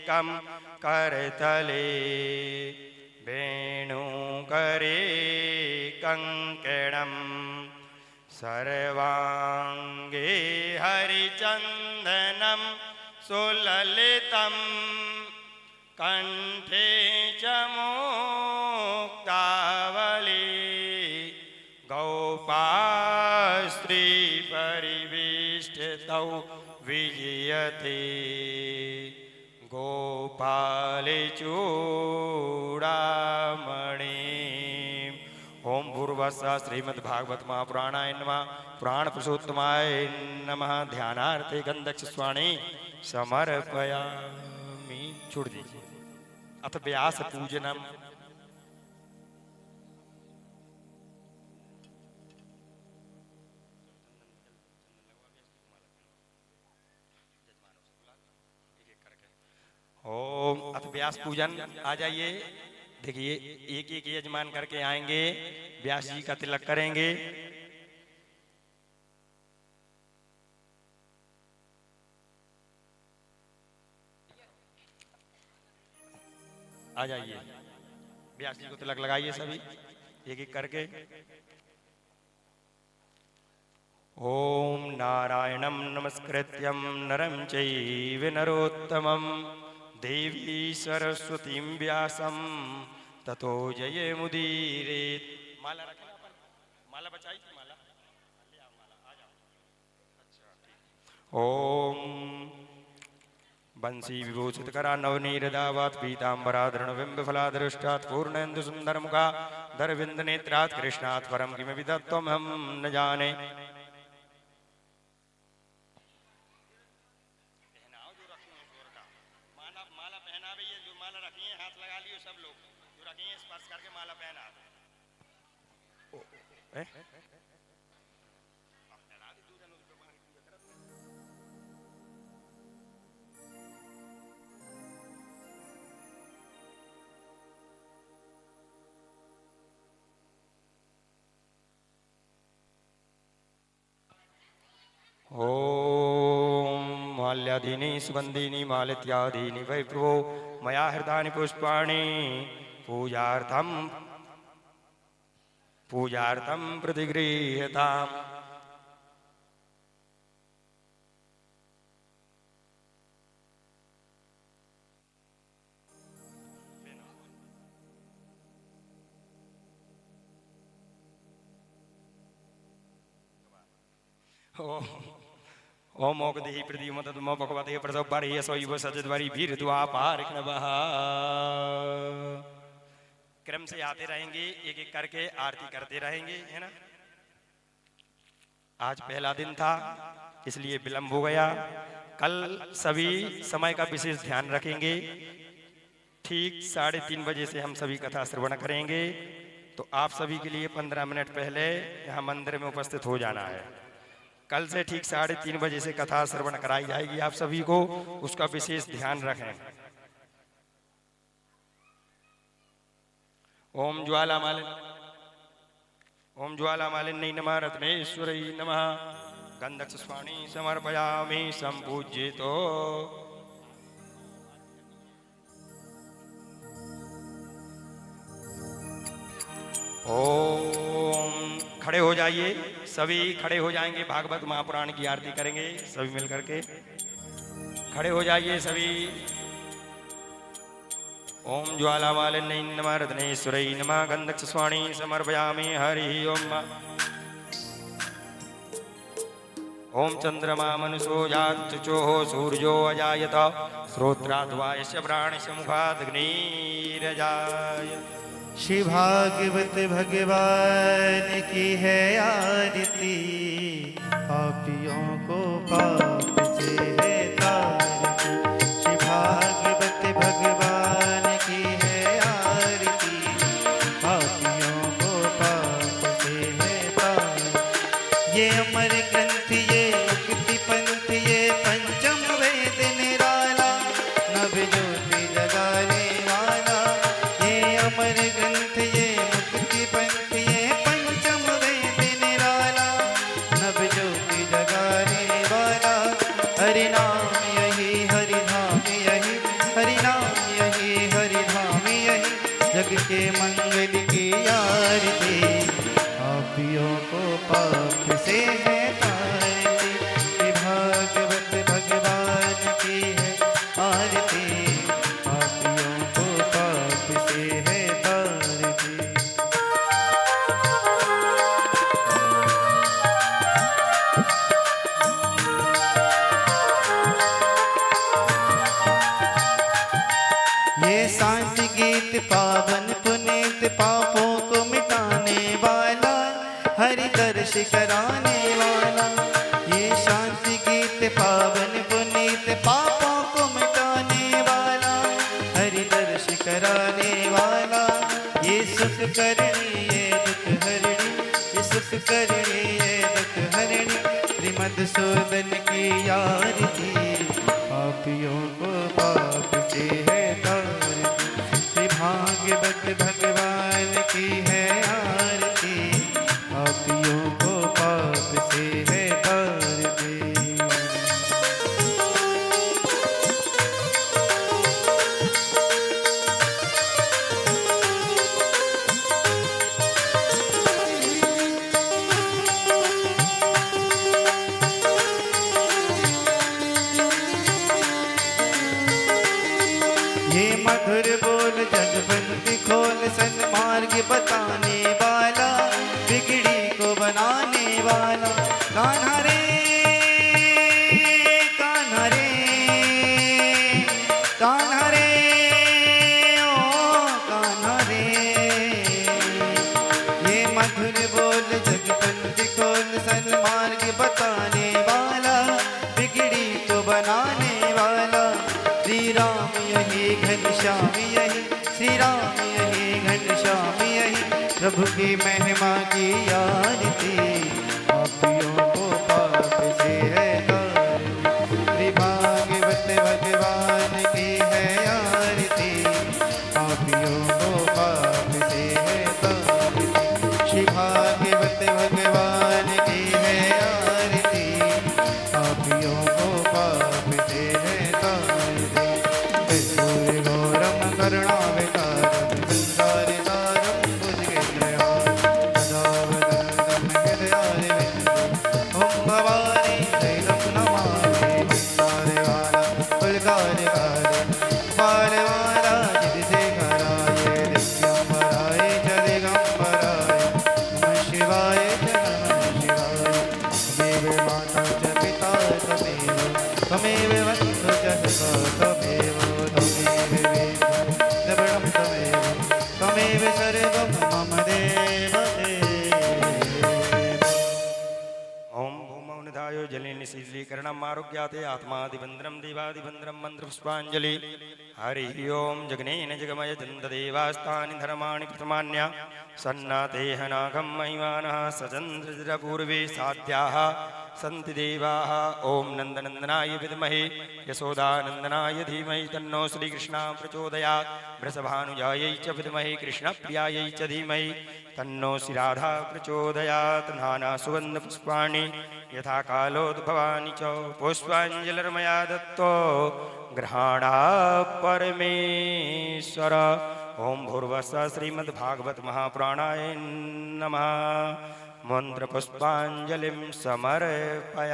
कम करतले वेणुकरे कंकणम सर्वांगे हरिचंदनम सुललितम कंठे च मुक्तावली गौपास्त्री परिवेष्टितौ विजयते गोपाले चूड़ामणि। ओम भूर्भुवस्सुः श्रीमद्भागवत महापुराणाय नमः। पुराण पुरुषोत्तमाय नमः। ध्यानार्थे गंधक्षस्वाणी समर्पयामि। छोड़ दीजिए। अथ व्यास पूजनम। ओम अथ व्यास पूजन। आ जाइए, देखिए एक एक यजमान करके आएंगे, व्यास जी का तिलक करेंगे। आ जाइए, व्यास जी को तिलक लगाइए सभी एक एक करके। ओम नारायणं नमस्कृत्यं नरं चैव नरोत्तमं देवी सरस्वतीं व्यासं ततो जयमुदीरयेत्। माला रखें, माला बचाई थी, माला ले आओ, माला आ जाओ। अच्छा ठीक। ओम बंसी विभूषित करा नवनीरदावात पीतांबराधरण बिंब फलादृष्टात् पूर्णेन्दु सुंदर मुखा दरविंद नेत्रात् कृष्णात् परम किमपि तत्त्वम् हम न जाने। माला पहनावे, ये जो माला रखी है हाथ लगा लियो सब लोग जो रखी है, स्पर्श करके माला पहना। ओम माल्यादीनि सुगंधीनि मालित्यादीनि वै प्रभो मया हृतानि पुष्पाणि पूजार्थं प्रतिगृह्यताम्। ओम मोगदेहि प्रदीमतम भगवते प्रसव बारी सोयुव सजद्वारी भीर द्वापार नवः। क्रम से आते रहेंगे, एक एक करके आरती करते रहेंगे, है ना। आज पहला दिन था इसलिए विलंब हो गया। कल सभी समय का विशेष ध्यान रखेंगे। ठीक 3:30 बजे से हम सभी कथा श्रवण करेंगे, तो आप सभी के लिए 15 मिनट पहले यहाँ मंदिर में उपस्थित हो जाना है। कल से ठीक 3:30 बजे से कथा श्रवण कराई जाएगी आप सभी को, उसका विशेष ध्यान रखें। ओम ज्वालामालिन्यै नमः रत्नेश्वरै नमः गन्धक्षस्वाणी समर्पयामि संपूज्येतो। ओम खड़े हो जाइए, सभी खड़े हो जाएंगे, भागवत महापुराण की आरती करेंगे सभी मिलकर के। खड़े हो जाइए सभी। ओम ज्वालामालिन्यै नमः रत्नेश्वरै नमः गन्धक्षस्वाणी समर्पयामि हरि ओम। ओम चंद्रमा मनुषो जात चुचोः सूर्यो अजायत श्रोत्राद्वायस्य प्राणस्य मुखादग्निरजायत। श्री भागवत भगवान की है आरती, पापियों को पाप से है तारती। श्री भागवत भगवान की है आरती, पापियों को पाप से है तारती। ये अमर ग्रंथ, ये मुक्ति पंथ, ये पंचम वेद निराला, नव ज्योति जगाने वाला। ये अमर ग्रंथ, ये मुक्ति पंथ, ये पंचम वेद निराला, नव ज्योति जगाने वाला। हरि नाम यही, हरि नाम यही, हरि पावन पुनीत पापों को मिटाने वाला, हरि दर्श कराने वाला। ये शांति गीत पावन पुनीत पापों को मिटाने वाला, हरि दर्श कराने वाला। ये सुख करणी ये दुख हरणी, ये सुख करणी ये दुख हरणी। श्रीमद्सूदन की आरती, पापियों को पाप से है तारती। श्री भागवत भगवान की है आरती, पापियों को पाप से है तारती। ये मधुर बोल जगबंदी खोल, सन्मार्ग बताने वाला, बिगड़ी को बनाने वाला। कान्हा रे कान्हा रे कान्हा रे ओ कान्हा रे। ये मधुर बोल जगबंदी खोल, सन्मार्ग बताने वाला, बिगड़ी को बनाने वाला। श्री राम यही घनश्याम यही, श्री राम यही घनश्याम यही। प्रभु की महिमा की आरती, पापियों को पाप से है तारती। श्री भागवत भगवान की है आरती, पापियों को पाप से है तारती। श्री भागवत भगवान की है आरती, पापियों को पाप से है तारती। गौरम करुणावतारम संसारसारम भुजगेन्द्रहारं, सदा वदन्तं हृदयारविन्दं। ओं भवानी शैलं नमामि, विस्तारकाला फुल्कारिकाले, बालमाला चिदशेखराय, दिव्यंबराय च दिगंबराय। नमः शिवाय च नमः शिवाय। त्वमेव माता च पिता त्वमेव, त्वमेव बन्धुश्च सखा त्वमेव, त्वमेव वेद्यं द्रविणं त्वमेव, त्वमेव सर्वं मम देव देव। ओम भूमौ निधायो जले निशीलीकरणम् आरोग्याते आत्मादिबन्धनं देवादिबन्धनं मन्त्रपुष्पाञ्जलि। हरि ओम जगनेन जगमय चन्ददेवास्तानि धर्माणि प्रथमान्या, सन्नातेह नागं महिमानः सचन्द्रपूर्वे साध्याः सन्ति देवाः। ओम नन्दनन्दनाय विद्महे यशोदानन्दनाय धीमहि तन्नो श्रीकृष्णः प्रचोदयात्। वृषभानुजायै च विद्महे कृष्णप्रियायै च धीमहि तन्नो श्रीराधा प्रचोदयात्। नानासुगन्धपुष्पाणि यथा कालोद्भवानि च, पुष्पाञ्जलिर्मया दत्तो गृहाणात् परमेश्वर। ओम भूर्भुवस्सुः श्रीमद्भागवत महापुराणाय नमः। मंत्रपुष्पाञ्जलिं समर्पयामि।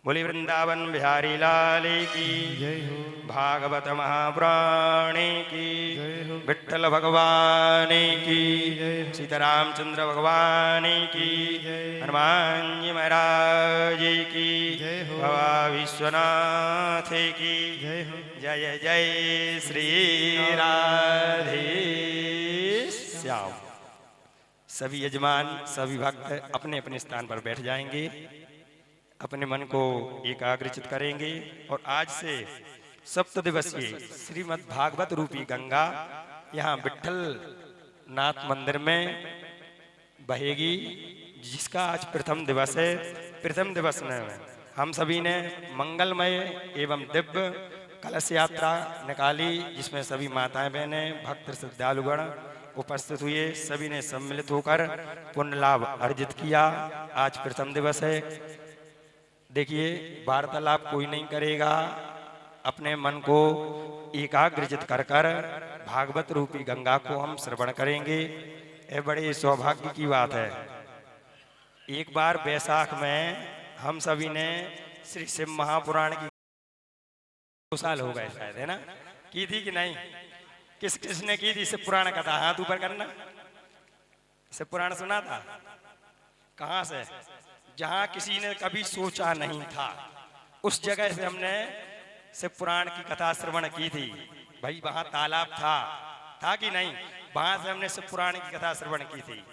बोली वृंदावन बिहारी लाल की जय हो, भागवत महापुराण की जय हो, विठ्ठल भगवान की जय हो, सीतारामचंद्र भगवान की जय। हनुमान जी महाराज की जय हो, बाबा विश्वनाथ की जय हो। जय जय श्री राधे श्याम। सभी यजमान सभी भक्त अपने अपने स्थान पर बैठ जाएंगे, अपने मन को एकाग्रचित करेंगे और आज से सप्त दिवसीय श्रीमद् भागवत रूपी गंगा यहाँ विठ्ठल नाथ मंदिर में बहेगी, जिसका आज प्रथम दिवस है। प्रथम दिवस में हम सभी ने मंगलमय एवं दिव्य कलश यात्रा निकाली, जिसमें सभी माताएं बहनें भक्त श्रद्धालुगण उपस्थित हुए। सभी ने सम्मिलित होकर पुण्य लाभ अर्जित किया। आज प्रथम दिवस है। देखिए, वार्तालाप कोई नहीं करेगा, अपने मन को एकाग्रचित कर कर भागवत रूपी गंगा को हम श्रवण करेंगे। यह बड़े सौभाग्य की बात है। एक बार बैसाख में हम सभी ने श्री शिव महापुराण की 2 साल हो गए शायद, है ना, की थी कि नहीं? किस किस ने की थी शिव पुराण कथा? हाथ ऊपर करना। शिव पुराण सुना था? कहाँ से? जहाँ किसी ने कभी सोचा नहीं था, उस जगह से हमने शिव पुराण की कथा श्रवण की थी। भाई वहां तालाब था कि नहीं, वहां से हमने शिव पुराण की कथा श्रवण की थी।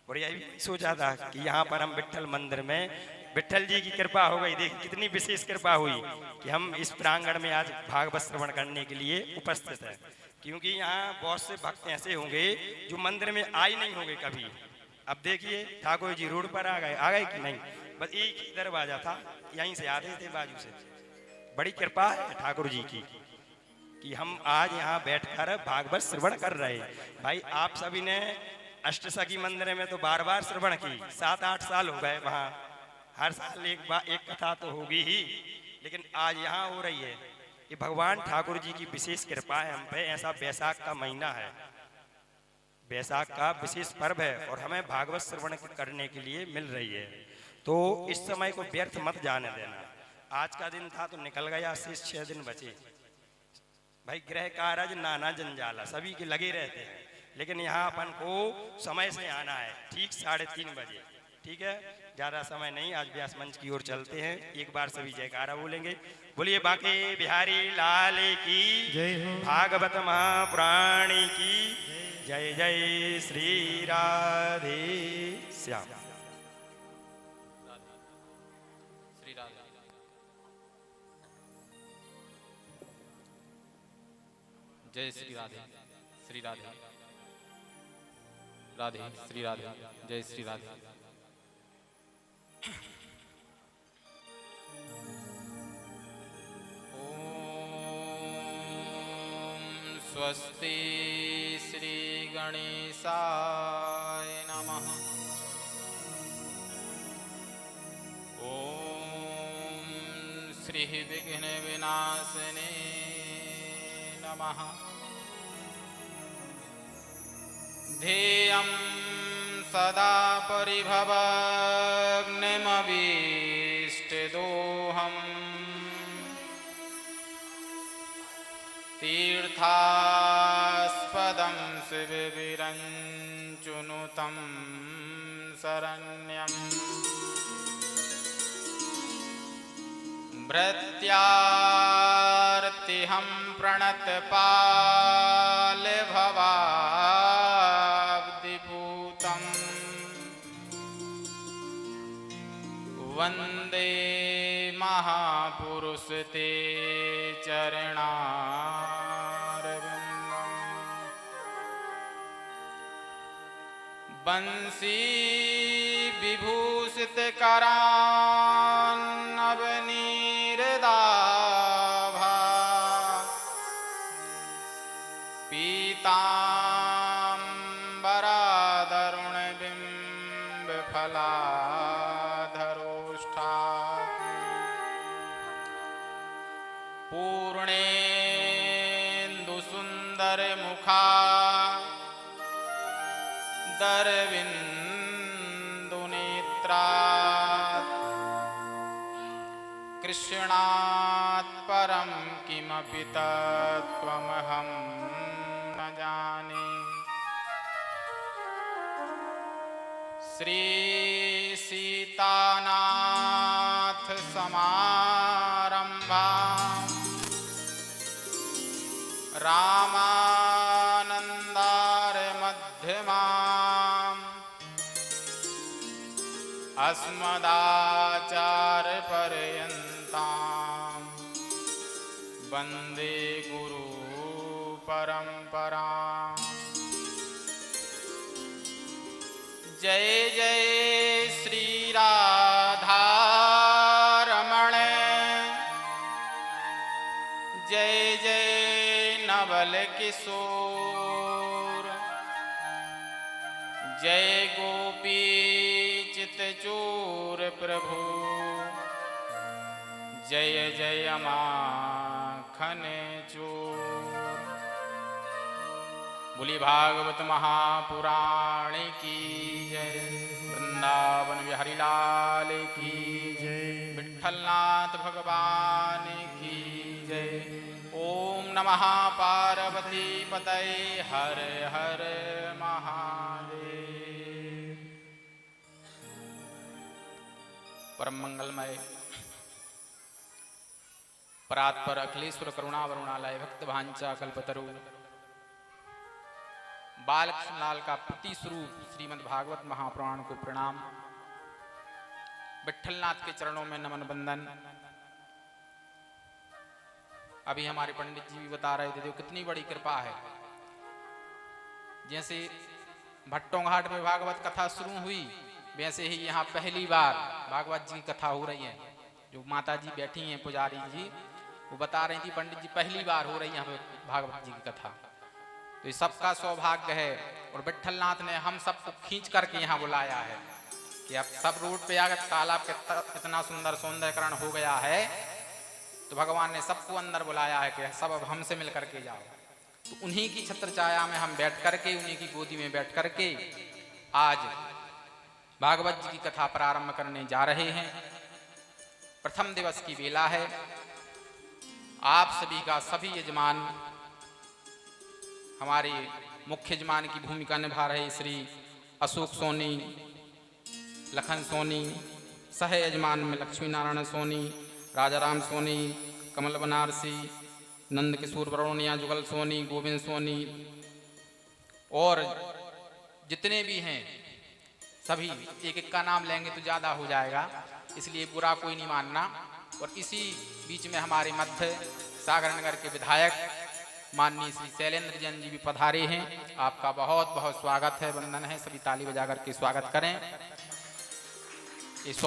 और यही सोचा था कि यहाँ पर हम विट्ठल मंदिर में विट्ठल जी की कृपा हो गई। देख कितनी विशेष कृपा हुई कि हम इस प्रांगण में आज भागवत श्रवण करने के लिए उपस्थित हैं। क्योंकि यहाँ बहुत से भक्त ऐसे होंगे जो मंदिर में आए नहीं होंगे कभी। अब देखिए ठाकुर जी रोड पर आ गए कि नहीं, बस एक ही दरवाजा था, यहीं से आते थे बाजू से। बड़ी कृपा है ठाकुर जी की कि हम आज यहाँ बैठकर भागवत श्रवण कर रहे हैं। भाई आप सभी ने अष्टसखी मंदिर में तो बार बार श्रवण की, 7-8 साल हो गए वहाँ, हर साल एक कथा तो होगी ही, लेकिन आज यहाँ हो रही है। ये भगवान ठाकुर जी की विशेष कृपा है हम पे। ऐसा बैसाख का महीना है, बैसाख का विशेष पर्व है और हमें भागवत श्रवण करने के लिए मिल रही है। तो इस समय को व्यर्थ मत जाने देना। आज का दिन था तो निकल गया, शेष 6 दिन बचे। भाई गृह कार्य नाना जंजाला सभी के लगे रहते हैं, लेकिन यहाँ अपन को समय से आना है, ठीक 3:30 बजे। ठीक है, ज्यादा समय नहीं, आज व्यास मंच की ओर चलते हैं। एक बार सभी जयकारा बोलेंगे। बोलिए बाके बिहारी लाल की जय हो। भागवत महापुराणी की जय। जय श्री राधे श्याम। श्री राधे। जय श्री राधे। श्री राधे राधे श्री राधे। जय श्री राधे। ओम स्वस्ति श्री गणेशाय नमः। ओम श्री विघ्न विनाशने नमः। ध्येयं सदा परिभवग्निमभीष्टदोहम् तीर्थास्पदं शिवविरञ्चुनुतं शरण्यम् भृत्यार्तिहं प्रणतपालभवाब्धिपूतं वन्दे महापुरुष ते चरणारविन्दम्। बंसी विभूषित करान्नवनीरदाभा पीताम्बरादरुणबिम्बफलाधरोष्ठा पूर्णेन्दुसुन्दरमुखा दरविन्दुनेत्रा कृष्णात् परं किमपि तत्त्वमहं न जाने। श्री सीतानाथ समारंभा रामानन्दार मध्यमाम् अस्मदाचार्यपर्यन्ताम् वन्दे गुरु परम्पराम्। जय जय श्री राधारमण, जय जय नवल किशोर, जय गोपी चितचूर प्रभु, जय जय माखन चूर। बोली भागवत महापुराण की जय। वृंदावन बिहारी लाल की जय। विठ्ठलनाथ भगवान की जय। ओम नमः पार्वती पतये हर हर महादेव। परम मंगलमय परात्पर अखिलेश्वर करुणा वरुणालय भक्त भांचा कल्पतरु बालकृष्ण लाल का प्रति स्वरूप श्रीमद् भागवत महापुराण को प्रणाम। विट्ठलनाथ के चरणों में नमन बंदन। अभी हमारे पंडित जी भी बता रहे थे, देखो कितनी बड़ी कृपा है। जैसे भट्टों घाट में भागवत कथा शुरू हुई, वैसे ही यहाँ पहली बार भागवत जी की कथा हो रही है। जो माता जी बैठी हैं पुजारी जी, वो बता रही थी पंडित जी पहली बार हो रही है यहाँ पे भागवत जी की कथा। तो ये सबका सौभाग्य है और विट्ठलनाथ ने हम सबको खींच करके यहाँ बुलाया है कि अब सब रोड पे आकर तालाब के इतना सुंदर सौंदर्यकरण हो गया है, तो भगवान ने सबको अंदर बुलाया है कि सब अब हमसे मिल करके जाओ। तो उन्हीं की छत्र छाया में हम बैठ करके, उन्हीं की गोदी में बैठ करके आज भागवत जी की कथा प्रारंभ करने जा रहे हैं। प्रथम दिवस की बेला है। आप सभी का सभी यजमान, हमारे मुख्य यजमान की भूमिका निभा रहे श्री अशोक सोनी, लखन सोनी, सह यजमान में लक्ष्मी नारायण सोनी, राजाराम सोनी, कमल बनारसी, नंद किशोर बरौनिया, जुगल सोनी, गोविंद सोनी और जितने भी हैं सभी, एक एक का नाम लेंगे तो ज़्यादा हो जाएगा, इसलिए बुरा कोई नहीं मानना। और इसी बीच में हमारे मध्य सागर नगर के विधायक माननीय श्री शैलेंद्र जैन जी भी पधारे हैं। आपका बहुत बहुत स्वागत है, वंदन है। सभी ताली बजा करके स्वागत करें। इस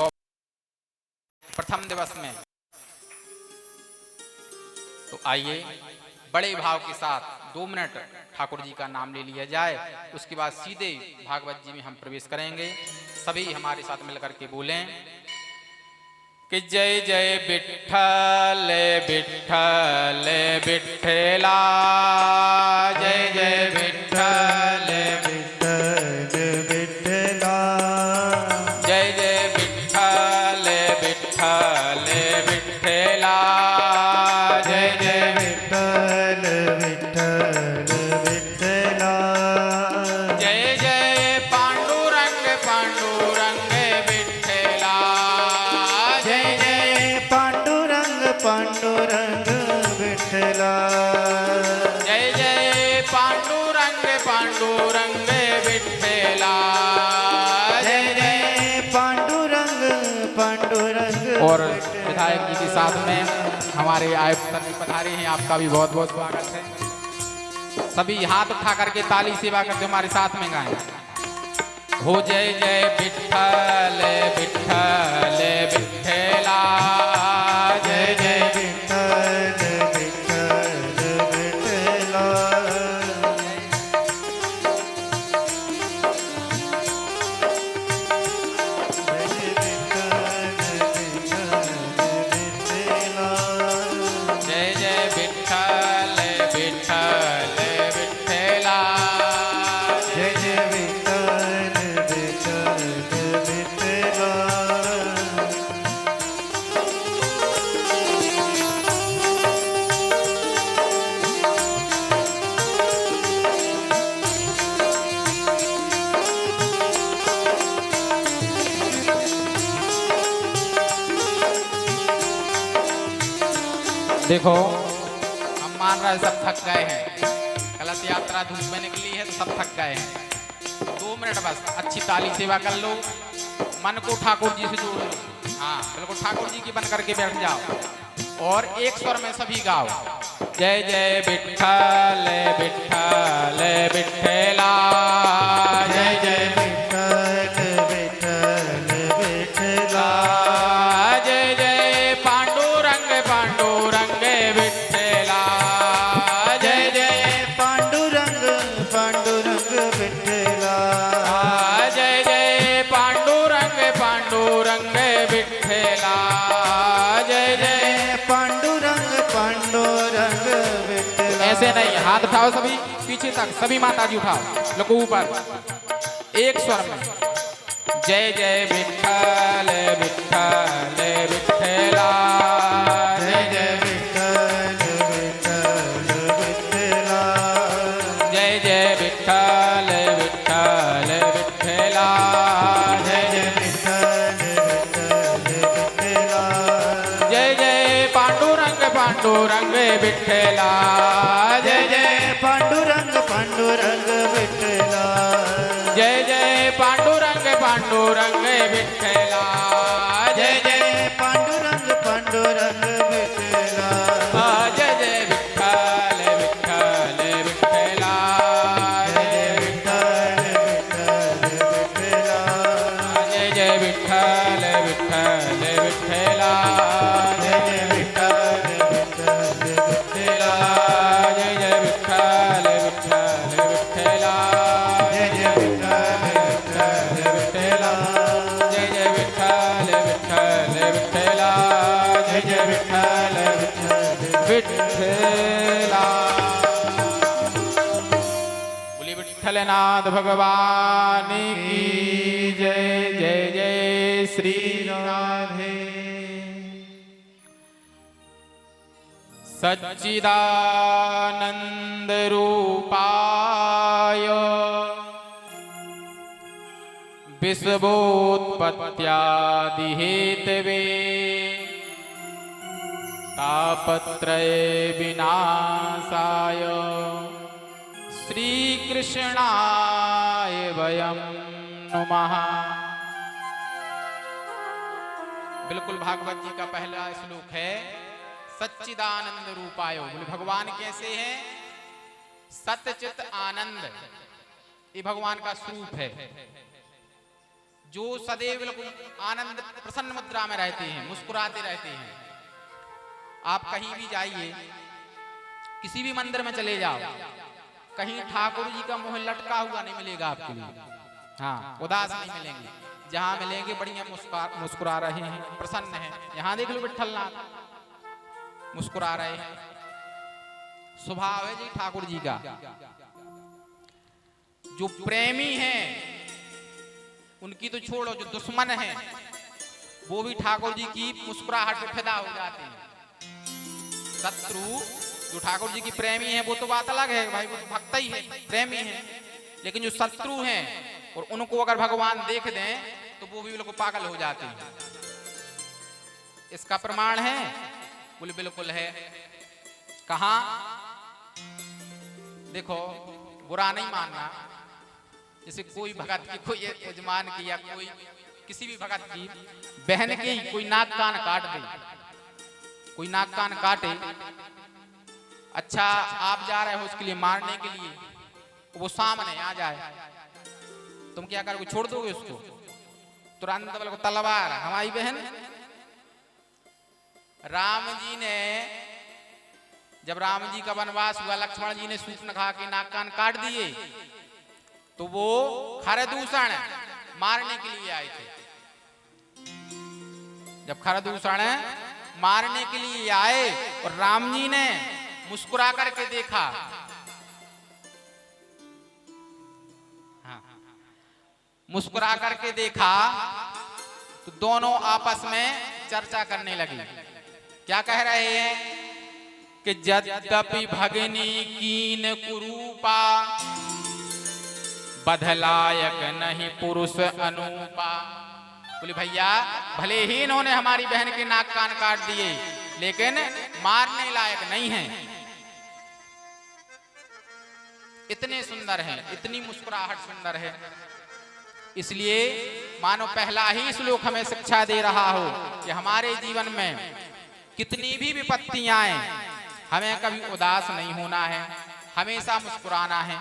प्रथम दिवस में तो आइए बड़े भाव के साथ 2 मिनट ठाकुर जी का नाम ले लिया जाए, उसके बाद सीधे भागवत जी में हम प्रवेश करेंगे। सभी हमारे साथ मिलकर के बोलें कि जय जय विट्ठल विट्ठल विट्ठला, जय जय विट्ठल विट्ठल विट्ठला, जय जय विट्ठल विट्ठल विट्ठला, जय जय विट्ठल विट्ठल विट्ठला, जय जय पांडुरंग पांडुरंग विट्ठला, जय जय पांडुरंग पांडुरंग विट्ठला, जय जय पांडुरंग पांडुरंग विट्ठला, जय जय पांडुरंग पांडुरंग। और विधायक जी के साथ में हमारे आयुक्त भी पधारे हैं, आपका भी बहुत बहुत स्वागत है। सभी हाथ उठा करके ताली सेवा करके हमारे साथ में गाएं। हो जय जय विट्ठल विट्ठल विट्ठला, जय जय विट्ठल विट्ठल विट्ठला, जय जय विट्ठल विट्ठल विट्ठला, जय जय विट्ठल विट्ठल विट्ठला, देखो हम मान रहे सब थक गए हैं, कलश यात्रा धूप में निकली है तो सब थक गए हैं। 2 मिनट बस अच्छी ताली सेवा कर लो, मन को ठाकुर जी से जोड़ लो। हाँ बिल्कुल ठाकुर जी की बन करके बैठ जाओ और एक स्वर में सभी गाओ, जय जय विट्ठल विट्ठल विट्ठला, जय जय विट्ठल विट्ठल विट्ठला, जय जय पांडुरंग पांडुरंग विट्ठला, जय जय पांडुरंग पांडुरंग विट्ठला, जय जय पांडुरंग पांडुरंग विट्ठला, जय जय। पांडुरंग पांडुरंग विट्ठला। ऐसे नहीं, हाथ उठाओ सभी पीछे तक, सभी माता जी उठाओ, लोग ऊपर एक स्वर में, जय जय विट्ठल विट्ठल विट्ठला, जय जय विट्ठल विट्ठल विट्ठला, जय जय विट्ठल विट्ठल विट्ठला, जय जय विट्ठल विट्ठल विट्ठला, जय जय पांडुरंग पांडुरंग पांडुरंग विठ्ठला जय जय पांडुरंग पांडुरंग विठ्ठला जय जय पांडुरंग पांडुरंग विठ्ठला जय जय पांडुरंग पांडुरंग विठ्ठला जय जय विठ्ठल विठ्ठल विठ्ठला जय जय विठ्ठल विठ्ठल विठ्ठला जय जय विठ्ठल विठ्ठल विठ्ठला जय जय विठ्ठल विठ्ठल विठ्ठला जय जय विठ्ठल विठ्ठल विठ्ठला जय जय विठ्ठल विठ्ठल विठ्ठला जय जय विठ्ठल विठ्ठल विठ्ठला जय जय विठ्ठल विठ्ठला बोलिए विठ्ठलनाथ भगवान की जय जय जय श्री राधे सच्चिदानंद रूपाय विश्वोत्पत्त्यादि हेतवे तापत्रय विनाशाय श्री कृष्णाय वयं नमः। बिल्कुल भागवत जी का पहला श्लोक है सच्चिदानंद रूपायो। बोले भगवान कैसे हैं? सतचित आनंद, ये भगवान का स्वरूप है जो सदैव बिल्कुल आनंद प्रसन्न मुद्रा में रहते हैं, मुस्कुराते रहते हैं। आप कहीं भी जाइए, किसी भी मंदिर में चले जाओ, कहीं ठाकुर जी का मुंह लटका हुआ नहीं मिलेगा आपके लिए। हाँ, उदास नहीं मिलेंगे। जहां मिलेंगे बढ़िया मुस्कुरा रहे हैं, प्रसन्न हैं। यहां देख लो विठ्ठलनाथ मुस्कुरा रहे हैं। स्वभाव है जी ठाकुर जी का। जो प्रेमी हैं उनकी तो छोड़ो, जो दुश्मन हैं वो भी ठाकुर जी की मुस्कुराहट पे फिदा हो जाते हैं। शत्रु जो ठाकुर जी की प्रेमी है वो तो बात अलग है भाई, वो भक्त ही है, प्रेमी है। लेकिन जो शत्रु हैं और उनको अगर भगवान देख दें तो वो भी बिल्कुल पागल हो जाते हैं। इसका प्रमाण है? बोले बिल्कुल है। कहां? देखो, बुरा नहीं मानना। जैसे कोई भगत की, कोई यजमान की या कोई किसी भी भगत की बहन के ही कोई नाक कान काट दे, कोई नाक कान काटे, अच्छा आप जा रहे हो उसके लिए मारने के लिए, वो सामने आ जाए, तुम क्या करोगे? छोड़ दोगे उसको? तुरंत बोले तलवार। हमारी बहन राम जी ने, जब राम जी का वनवास हुआ, लक्ष्मण जी ने सूर्पनखा के नाक कान काट दिए तो वो खरदूषण मारने के लिए आए थे। जब खरदूषण मारने के लिए आए और राम जी ने मुस्कुरा करके देखा, हाँ, मुस्कुरा करके देखा तो दोनों आपस में चर्चा करने लगे। क्या कह रहे हैं कि यद्यपि भगिनी कीन कुरूपा, बधलायक नहीं पुरुष अनूपा। बोले भैया, भले ही इन्होंने हमारी बहन के नाक कान काट दिए लेकिन मारने लायक नहीं हैं। इतने सुंदर हैं, इतनी मुस्कुराहट सुंदर है। इसलिए मानो पहला ही श्लोक हमें शिक्षा दे रहा हो कि हमारे जीवन में कितनी भी विपत्तियां आए, हमें कभी उदास नहीं होना है, हमेशा मुस्कुराना है।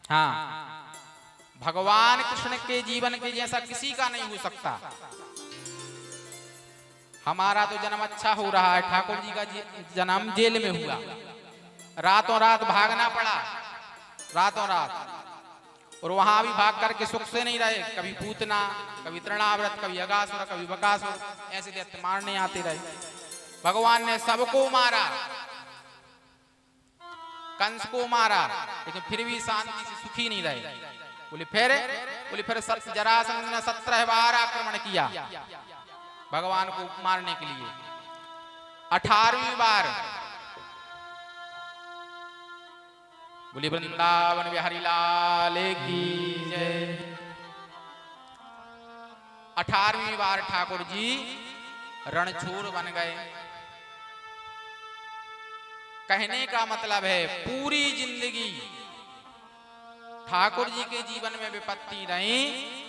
हाँ, भगवान कृष्ण के जीवन के जैसा किसी का नहीं हो सकता। हमारा तो जन्म अच्छा हो रहा है, ठाकुर जी का जन्म जेल में हुआ, रातों रात भागना पड़ा, रातों रात, और वहां भी भाग करके सुख से नहीं रहे। कभी पूतना, कभी तृणाव्रत, कभी अगासुर, कभी बकासुर, ऐसे दैत्य मारने आते रहे। भगवान ने सबको मारा, कंस को मारा, लेकिन फिर भी शांति से सुखी नहीं रहे। बोले फिर जरासंध ने 17 बार आक्रमण किया भगवान को मारने के लिए। 18वीं बार बोले वृंदावन बिहारी लाल की जय। 18वीं बार ठाकुर जी रणछोड़ बन गए। कहने का मतलब है पूरी जिंदगी ठाकुर जी के जीवन में विपत्ति रही,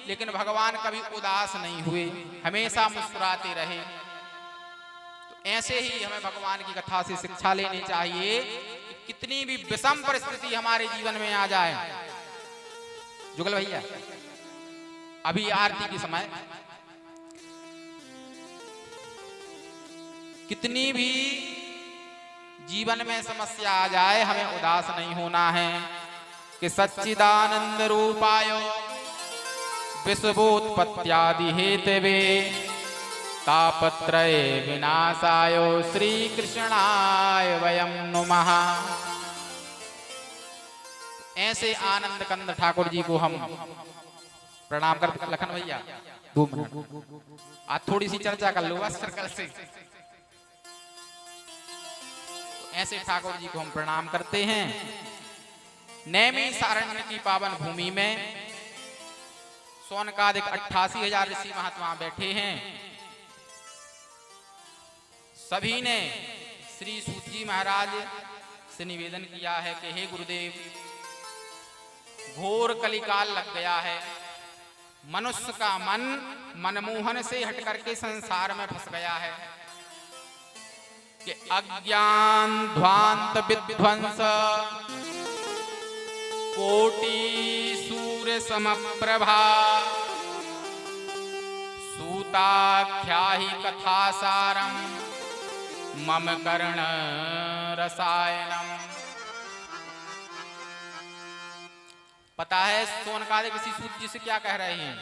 लेकिन भगवान कभी उदास नहीं हुए, हमेशा मुस्कुराते रहे। तो ऐसे ही हमें भगवान की कथा से शिक्षा लेनी चाहिए कि कितनी भी विषम परिस्थिति हमारे जीवन में आ जाए। जुगल भैया, अभी आरती के समय कितनी भी जीवन में समस्या आ जाए, हमें उदास नहीं होना है कि सच्चिदानंद रूपाय विश्वोत्पत्त्यादि हेतवे तापत्रय विनाशाय श्री कृष्णाय वयं नुमः। ऐसे आनंद कंद ठाकुर जी को हम प्रणाम करते। लखन भैया 2 मिनट आज थोड़ी सी चर्चा कर लो बस सर्कल से। ऐसे ठाकुर जी को हम प्रणाम करते हैं। नैमी सारण्य की पावन भूमि में सोनकादिक 88,000 ऋषि महात्मा बैठे हैं। सभी ने श्री सूत जी महाराज से निवेदन किया है कि हे गुरुदेव, घोर कलिकाल लग गया है, मनुष्य का मन मनमोहन से हट करके संसार में फंस गया है कि अज्ञान ध्वांत विध्वंस कोटि सूर्य समप्रभा सूताख्याहि कथा सारम मम कर्ण रसायनम। पता है सोनकादिक ऋषि सूत जी से क्या कह रहे हैं?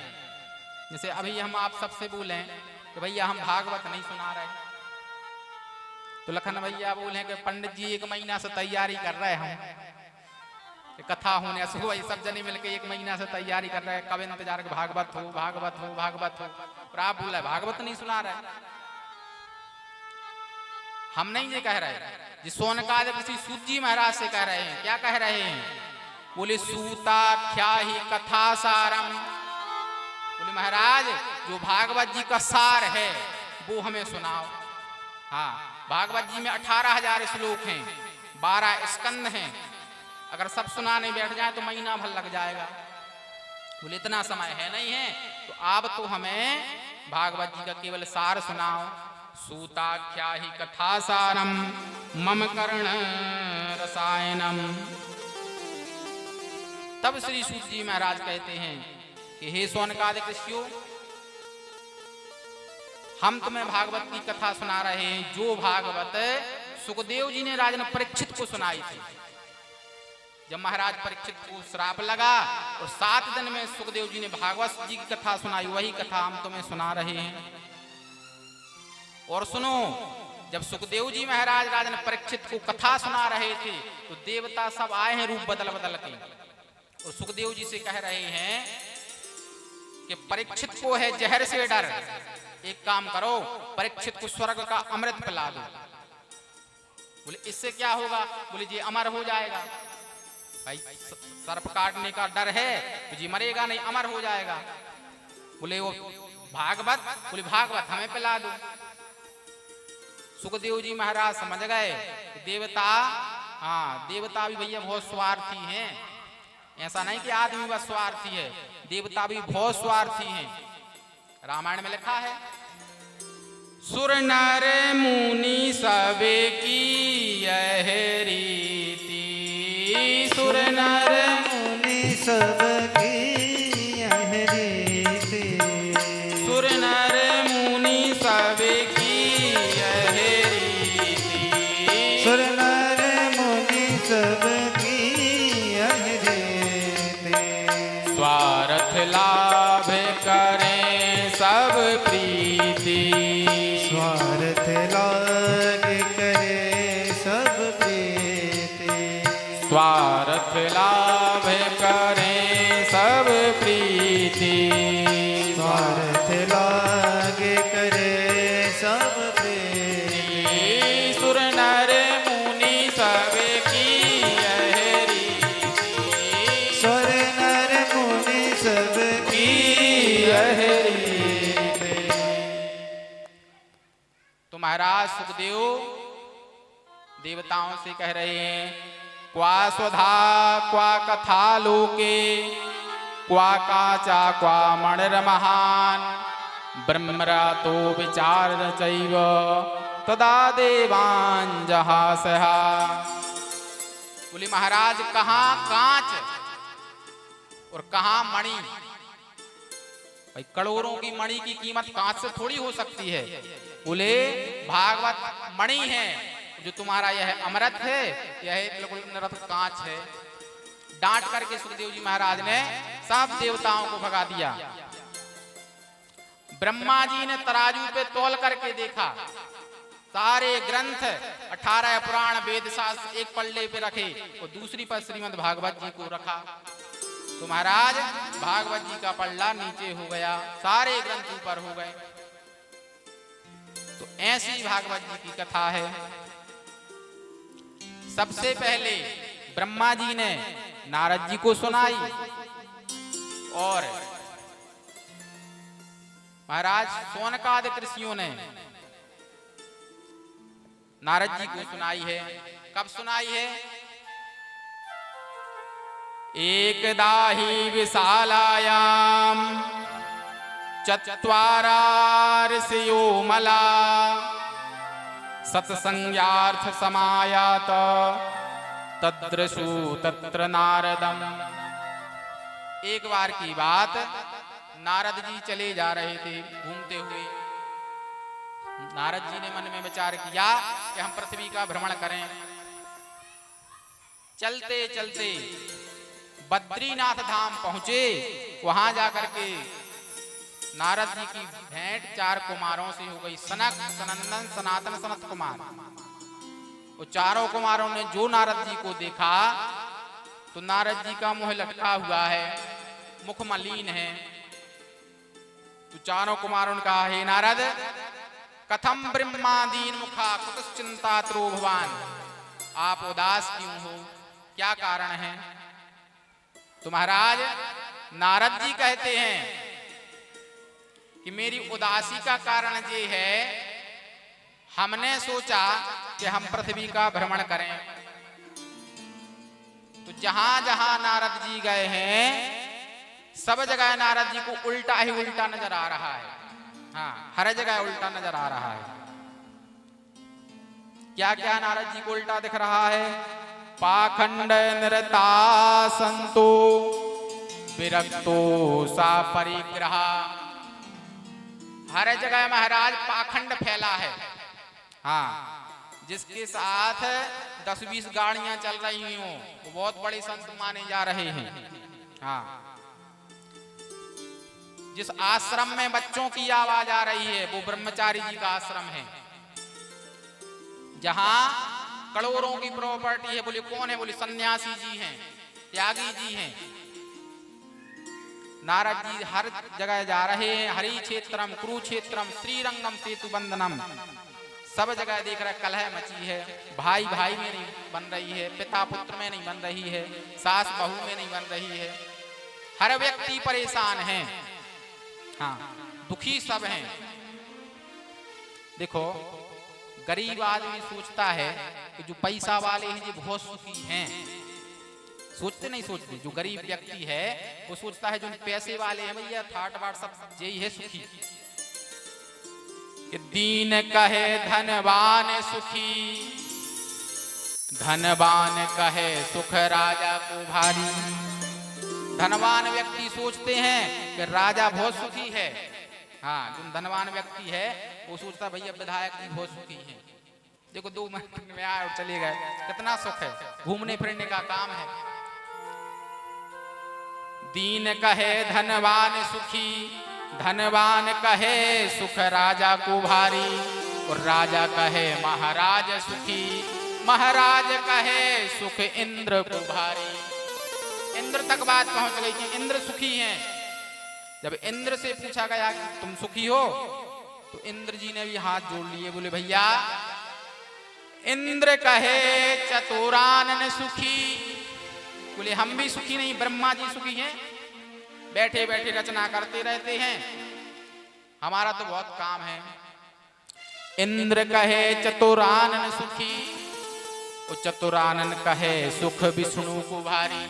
जैसे अभी हम आप सबसे बोले कि भैया हम भागवत नहीं सुना रहे, तो लखन भैया बोले कि पंडित जी 1 महीना से तैयारी कर रहे हैं कथा होने, सुबह सब जने मिलके 1 महीना से तैयारी कर रहे हैं, कब इंतजार के भागवत हो भागवत हो भागवत हो। और आप बोला भागवत नहीं सुना रहे। हम नहीं ये कह रहे, जिस सोनकादिक ऋषि सूत जी महाराज से कह रहे हैं। क्या कह रहे हैं? बोले सूताख्याहि कथा सारम। बोले महाराज जो भागवत जी का सार है वो हमें सुनाओ। हाँ, भागवत जी में 18,000 श्लोक हैं, 12 स्कंद हैं। अगर सब सुनाने बैठ जाए तो महीना भर लग जाएगा। बोले इतना समय है नहीं है, तो आप तो हमें भागवत जी का केवल सार सुनाओ। सूताख्याहि कथा सारम मम कर्ण रसायनम। तब श्री सूत जी महाराज कहते हैं कि हे सोनकादिक ऋषियों, हम तुम्हें भागवत की कथा सुना रहे हैं जो भागवत सुखदेव जी ने राजन परीक्षित को सुनाई थी। जब महाराज परीक्षित को श्राप लगा और 7 दिन में सुखदेव जी ने भागवत जी की कथा सुनाई, वही कथा हम तुम्हें सुना रहे हैं। और सुनो, जब सुखदेव जी महाराज राजन परीक्षित को कथा सुना रहे थे तो देवता सब आए हैं रूप बदल बदल के, और सुखदेव जी से कह रहे हैं कि परीक्षित को है जहर से डर, एक काम करो परीक्षित को स्वर्ग का अमृत पिला दो। बोले इससे क्या होगा? बोले जी अमर हो जाएगा। भाई सर्प काटने का डर है तो जी मरेगा नहीं, अमर हो जाएगा। बोले वो भागवत, बोले भागवत हमें पिला दो। सुखदेव जी महाराज समझ गए देवता, हाँ देवता भी भैया बहुत स्वार्थी हैं। ऐसा नहीं कि आदमी बस स्वार्थी है, देवता भी बहुत स्वार्थी हैं। रामायण में लिखा है सुर नर मुनि सबे की यह रीति, सुर नर मुनि सब की यह रीति, सुर नर मुनि सबे की यह रीति, सुर नर मुनि सब की यह रीति, स्वार्थ लाभ करें सब प्रीति, स्वार्थ लाग करे सब प्रीति, स्वार्थ लाभ करें सब प्रीति, स्वार्थ लाग करे सब प्रीति, सुर नर मुनि सब की यह रीति, सुर नर मुनि सब की यह रीति। तो महाराज सुखदेव देवताओं से कह रहे हैं, क्वा स्वधा क्वा कथा लोके क्वा काचा क्वा मणिर्महान ब्रह्मरातो विचार चैव तदा देवान जहासहा। बोले महाराज कहाँ कांच और कहाँ मणि? भाई करोड़ों की मणि की कीमत कांच से थोड़ी हो सकती है। बोले भागवत मणि है, जो तुम्हारा यह अमृत है, यह बिल्कुल निरत कांच है। डांट करके सुखदेव जी महाराज ने सब देवताओं को भगा दिया। ब्रह्मा जी ने तराजू पे तौल करके देखा, सारे ग्रंथ 18 पुराण वेद शास्त्र एक पल्ले पे रखे और दूसरी पर श्रीमद् भागवत जी को रखा। तो महाराज भागवत जी का पल्ला नीचे हो गया, सारे ग्रंथ ऊपर हो गए। तो ऐसी भागवत जी की कथा है। सबसे पहले ब्रह्मा जी ने नारद जी को सुनाई और महाराज शौनकादि ऋषियों ने नारद जी को सुनाई है। कब सुनाई है? एकदा हि विशालायाम चत्वारा ऋषयो मला सत्संगार्थ समायात तद्रशु तत्र नारदम। एक बार की बात, नारद जी चले जा रहे थे घूमते हुए। नारद जी ने मन में विचार किया कि हम पृथ्वी का भ्रमण करें। चलते चलते बद्रीनाथ धाम पहुंचे। वहां जाकर के नारद जी की भेंट 4 कुमारों से हो गई, सनक, सनंदन, सनातन, सनत कुमार। वो चारों कुमारों ने जो नारद जी को देखा तो नारद जी का मुंह लटका हुआ है, मुख मलिन है। तो चारों कुमारों ने कहा, हे नारद, कथम ब्रह्मादीन मुखा कुतश्चिंता त्रो भवान। आप उदास क्यों हो, क्या कारण है? तो महाराज नारद जी कहते हैं कि मेरी उदासी का कारण ये है, हमने सोचा कि हम पृथ्वी का भ्रमण करें। तो जहां जहां नारद जी गए हैं सब जगह नारद जी को उल्टा ही उल्टा नजर आ रहा है। हाँ, हर जगह उल्टा नजर आ रहा है। क्या क्या नारद जी को उल्टा दिख रहा है? पाखंड निरता संतो विरक्तो सा परिग्रह। हर जगह महाराज पाखंड फैला है। हाँ, जिसके साथ 10-20 गाड़ियां चल रही हों वो बहुत बड़े संत माने जा रहे हैं। हाँ, जिस आश्रम में बच्चों की आवाज आ रही है वो ब्रह्मचारी जी का आश्रम है। जहां करोड़ों की प्रॉपर्टी है, बोले कौन है? बोले सन्यासी जी हैं, त्यागी जी हैं। नारद जी हर जगह जा रहे हैं। हरि क्षेत्रम, कुरुक्षेत्रम, श्रीरंगम, सेतु बंधनम, सब जगह देख रहे कलह मची है। भाई भाई में नहीं बन रही है, पिता पुत्र में नहीं बन रही है, सास बहू में नहीं बन रही है। हर व्यक्ति परेशान है। हाँ, दुखी सब हैं। देखो, गरीब आदमी सोचता है कि जो पैसा वाले हैं ये बहुत सुखी हैं। सोचते नहीं सोचते। जो गरीब व्यक्ति है वो सोचता है जो पैसे वाले हैं भैया ठाट बाट सब यही है सुखी। कि दीन कहे धनवान सुखी, धनवान कहे सुख राजा को भारी। धनवान व्यक्ति सोचते हैं कि राजा बहुत सुखी है। हाँ, जो धनवान व्यक्ति है वो सोचता भैया विधायक जी बहुत सुखी हैं। देखो 2 मिनट में आए और चले गए, कितना सुख है, घूमने फिरने का काम है। दीन कहे धनवान सुखी, धनवान कहे सुख राजा को भारी। और राजा कहे महाराज सुखी, महाराज कहे सुख इंद्र को भारी। इंद्र तक बात पहुंच गई कि इंद्र सुखी हैं। जब इंद्र से पूछा गया कि तुम सुखी हो तो इंद्र जी ने भी हाथ जोड़ लिए, बोले भैया इंद्र कहे चतुरानन सुखी। बोले हम भी सुखी नहीं, ब्रह्मा जी सुखी हैं, बैठे बैठे रचना करते रहते हैं, हमारा तो बहुत काम है। इंद्र कहे चतुरानन सुखी, चतुरानन कहे सुख विष्णु को भारी।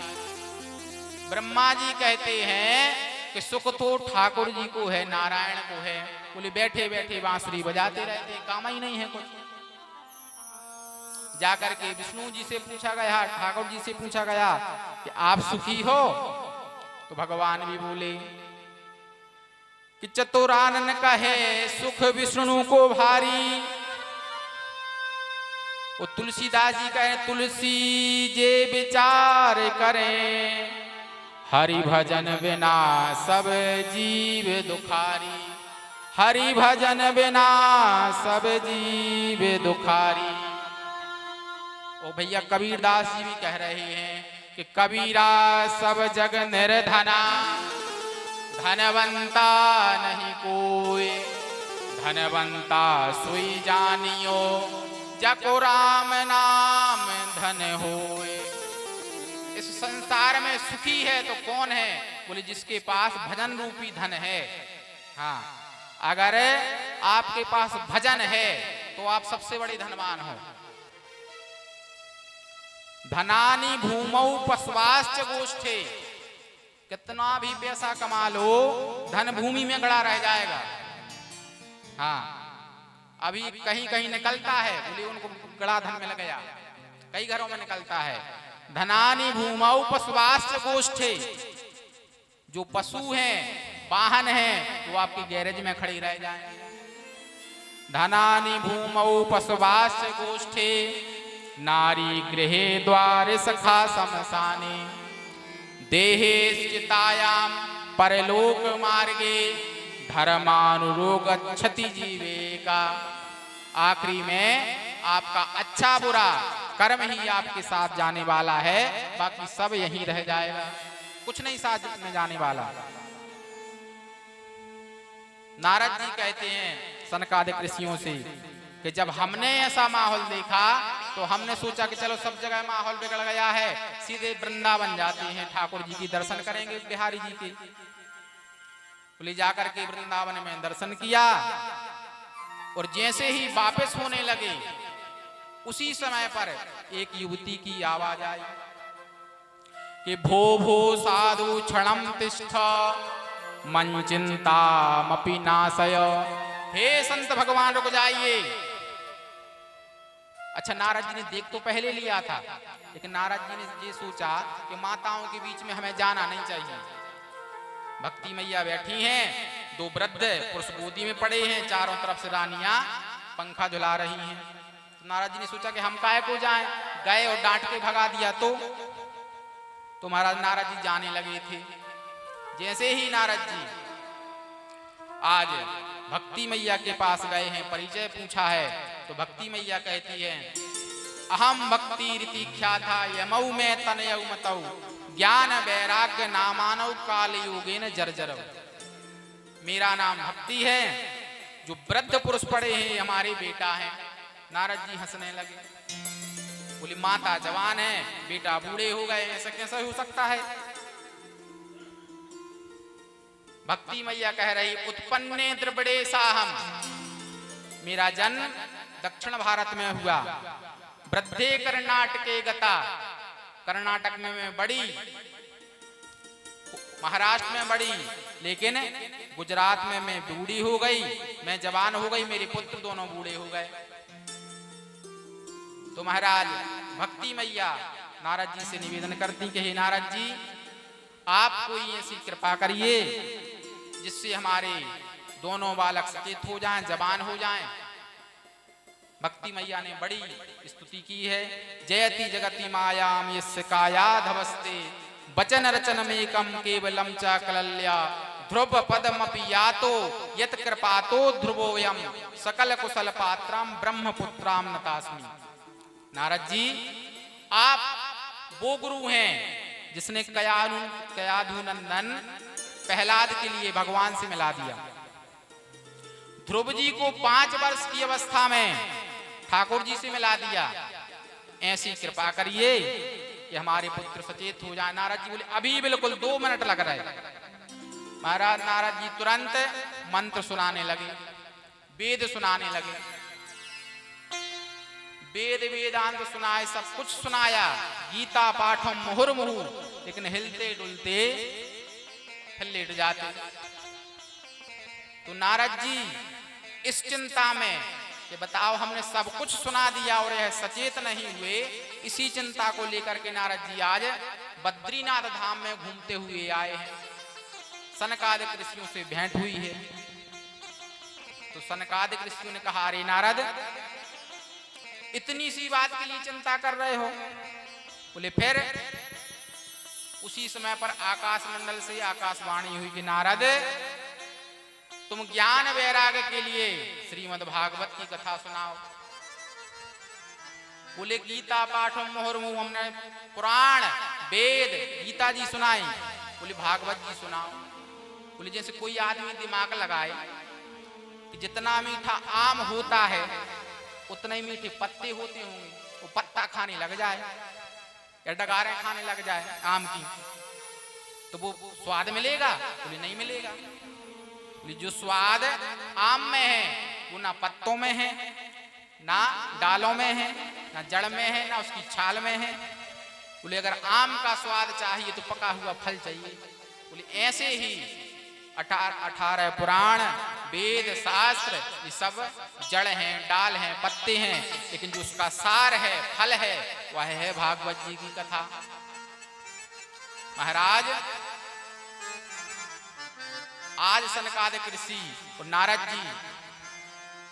ब्रह्मा जी कहते हैं कि सुख तो ठाकुर जी को है, नारायण को है। बोले बैठे बैठे बांसुरी बजाते रहते, काम ही नहीं है कुछ। जाकर के विष्णु जी से पूछा गया, ठाकुर जी से पूछा गया कि आप सुखी हो? तो भगवान भी बोले कि चतुरानन कहे सुख विष्णु को भारी। वो तुलसीदास जी कहे तुलसी जे विचार करें, हरि भजन बिना सब जीव दुखारी। हरि भजन बिना सब जीव दुखारी। ओ भैया कबीरदास जी भी कह रहे हैं कि कबीरा सब जग निर्धना, धनवंता नहीं कोई। धनवंता सोई जानियो, जको राम नाम धन होए। इस संसार में सुखी है तो कौन है? बोले जिसके पास भजन रूपी धन है। हाँ, अगर आपके पास भजन है तो आप सबसे बड़े धनवान हो। धनानि भूमौ पशवाश्च गोष्ठे। कितना भी पैसा कमा लो, धन भूमि में गड़ा रह जाएगा। हाँ, अभी कहीं कहीं निकलता है, बोले उनको गड़ा धन मिल गया, कई घरों में निकलता है। धनानि भूमौ पशवाश्च गोष्ठे। जो पशु हैं, वाहन हैं, वो आपकी गैरेज में खड़ी रह जाए। धनानि भूमौ पशवाश्च गोष्ठे, नारी गृहे द्वार सखा समसाने। देहे चितायाम परलोक मार्गे, धर्मानुरोग क्षति जीवेका। आखिरी में आपका अच्छा बुरा कर्म ही आपके साथ जाने वाला है, बाकी सब यहीं रह जाएगा, कुछ नहीं साथ में जाने वाला। नारद जी कहते हैं सनकादिक ऋषियों से कि जब हमने ऐसा माहौल देखा तो हमने सोचा कि चलो सब जगह माहौल बिगड़ गया है, सीधे वृंदावन जाते हैं, ठाकुर जी की दर्शन करेंगे, बिहारी जी के। बोले जाकर के वृंदावन में दर्शन किया और जैसे ही वापस होने लगे उसी समय पर एक युवती की आवाज आई कि भो भो साधु क्षणम तिष्ठ मन चिंतामपि नाशय। हे संत भगवान रुक जाइए। अच्छा, नारद जी ने देख तो पहले लिया था, लेकिन नारद जी ने ये सोचा कि माताओं के बीच में हमें जाना नहीं चाहिए। भक्ति मैया बैठी हैं, दो वृद्ध पुरुष गोदी में पड़े हैं, चारों तरफ से रानियां पंखा झुला रही हैं। तो नारद जी ने सोचा कि हम काहे को जाएं, गए और डांट के भगा दिया तो महाराज नारद जी जाने लगे थे। जैसे ही नारद जी आज भक्ति मैया के पास गए हैं, परिचय पूछा है, तो भक्ति मैया कहती है अहम भक्ति रीति ख्याता यमऊ में तनयऊ मतऊ, ज्ञान वैराग्य नामानव काल योगेन जर्जरव। मेरा नाम भक्ति है, जो वृद्ध पुरुष पड़े हैं हमारे बेटा हैं। नारद जी हंसने लगे, बोली माता जवान है, बेटा बूढ़े हो गए, ऐसा कैसे हो सकता है? भक्ति मैया कह रही उत्पन्ने द्रविड़े साहम, मेरा जन्म दक्षिण भारत में हुआ। वृद्धे कर्नाटके गता, कर्नाटक में मैं बड़ी, महाराष्ट्र में बड़ी, लेकिन गुजरात में मैं बूढ़ी हो गई, मैं जवान हो गई, मेरे पुत्र दोनों बूढ़े हो गए। तो महाराज भक्ति मैया नारद जी से निवेदन करती कि हे नारद जी, आप कोई ऐसी कृपा करिए जिससे हमारे दोनों बालक सचेत हो जाएं, जवान हो जाएं। भक्ति मैया ने बड़ी स्तुति की है। जयति जगति मायाम यस्य कायाधवस्ते, वचन रचनमेकम केवलम च कलल्या, ध्रुव पदमपि यातो यत कृपातो ध्रुवोयम, सकल कुशल पात्रम ब्रह्मपुत्राम नतास्मि। नारद जी, आप वो गुरु हैं जिसने कयाधुनंदन प्रहलाद के लिए भगवान से मिला दिया। ध्रुव जी को 5 वर्ष की अवस्था में ठाकुर जी से मिला दिया। ऐसी कृपा करिए कि हमारे पुत्र सचेत हो जाए। नारद जी बोले अभी बिल्कुल 2 मिनट लग रहे। महाराज नारद जी तुरंत मंत्र सुनाने लगे, वेद सुनाने लगे। वेद वेदांत सुनाए, सब कुछ सुनाया, गीता पाठम मुहुर्मुहु, लेकिन हिलते डुलते फिर लेट जाते। तो नारद जी इस चिंता में कि बताओ हमने सब कुछ सुना दिया और यह सचेत नहीं हुए, इसी चिंता को लेकर के नारद जी आज बद्रीनाथ धाम में घूमते हुए आए हैं। सनकादिक ऋषियों से भेंट हुई है। तो सनकादिक ऋषियों ने कहा, अरे नारद, इतनी सी बात के लिए चिंता कर रहे हो? बोले फिर। उसी समय पर आकाश मंडल से आकाशवाणी हुई कि नारद, तुम ज्ञान वैराग्य के लिए श्रीमद् भागवत की कथा सुनाओ। बोले गीता पाठम मुहुर्मुहु, हमने पुराण वेद गीता जी सुनाई। बोले भागवत जी सुनाओ। बोले जैसे कोई आदमी दिमाग लगाए कि जितना मीठा आम होता है उतने ही मीठे पत्ते होते होंगे, वो पत्ता खाने लग जाए या डगारें खाने लग जाए आम की, तो वो स्वाद मिलेगा? बोले नहीं मिलेगा। जो स्वाद आम में है वो ना पत्तों में है, ना डालों में है, ना जड़ में है, ना उसकी छाल में है। बोले अगर आम का स्वाद चाहिए तो पका हुआ फल चाहिए। बोले ऐसे ही 18 पुराण वेद शास्त्र ये सब जड़ हैं, डाल हैं, पत्ते हैं, लेकिन जो उसका सार है, फल है, वह है भागवत जी की कथा। महाराज आज सनकादिक ऋषि और नारद जी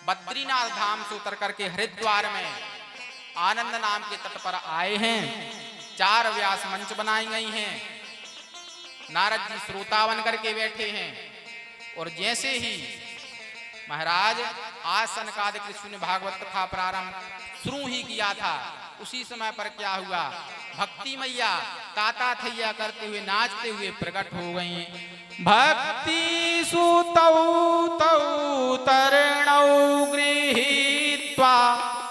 बद्रीनाथ धाम से उतर करके हरिद्वार में आनंद नाम के तट पर आए हैं। 4 व्यास मंच बनाई गई हैं। नारद जी श्रोता बन करके बैठे हैं। और जैसे ही महाराज आज सनकादिक ऋषि ने भागवत कथा प्रारंभ शुरू ही किया था, उसी समय पर क्या हुआ, भक्ति मैया ताता थैया करते हुए नाचते हुए प्रकट हो गई। भक्ति सुतौ तौ तरणौ गृहीत्वा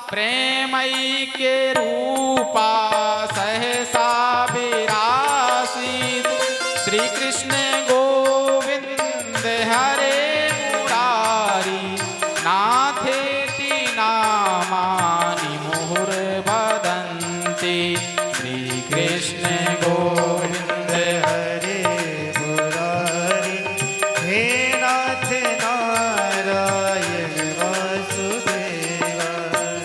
प्रेमैक्य रूपा सहसा विरासीत् श्री कृष्ण गोविंद हरे मुरारी नाथेति नामानि मुहुर्वदन्ति श्री कृष्ण गोविंद हरे मुरारी हे नाथ नारायण वासुदेवा।